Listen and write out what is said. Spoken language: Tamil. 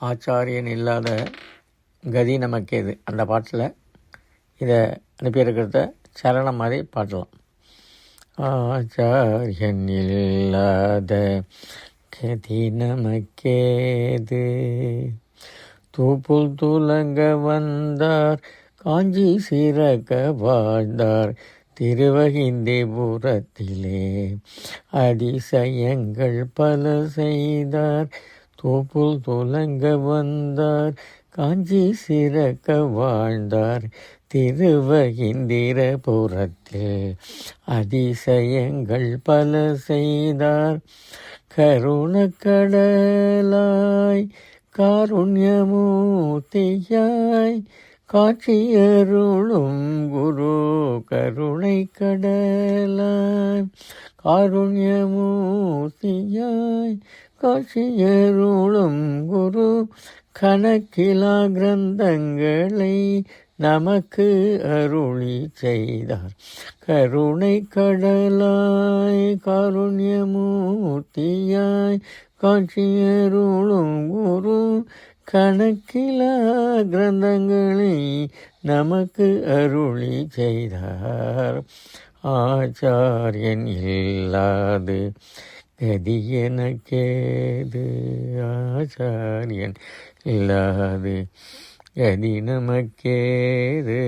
ஆச்சாரியன் இல்லாத கதி நமக்கேது அந்த பாட்டில் இதை அனுப்பியிருக்கிறத சரணம் மாதிரி பாடலாம். ஆச்சாரியன் இல்லாத கதி நமக்கேது, தூப்புல் துலங்க வந்தார் காஞ்சி சிறக்க வாழ்ந்தார் திருவகிந்திபுரத்திலே அதிசயங்கள் பல செய்தார். தூப்புல் துலங்க வந்தார் காஞ்சி சிறக்க வாழ்ந்தார் திருவகிந்திரபுரத்தில் அதிசயங்கள் பல செய்தார். கருணக்கடலாய் காருண்யமூர்த்தியாய் காட்சியருளும் குரு, கருணை கடலாய் காருண்யமூர்த்தியாய் காட்சியருளும் குரு, கணக்கிலா கிரந்தங்களை நமக்கு அருளி செய்தார். கருணை கடலாய் காருண்யமூர்த்தியாய் காட்சியருளும் குரு, கணக்கிலா கிரந்தங்களை நமக்கு அருளி செய்தார். ஆச்சாரியன் இல்லாது கதி எனக்கேது, ஆச்சாரியன் இல்லாது கதி நமக்கேது.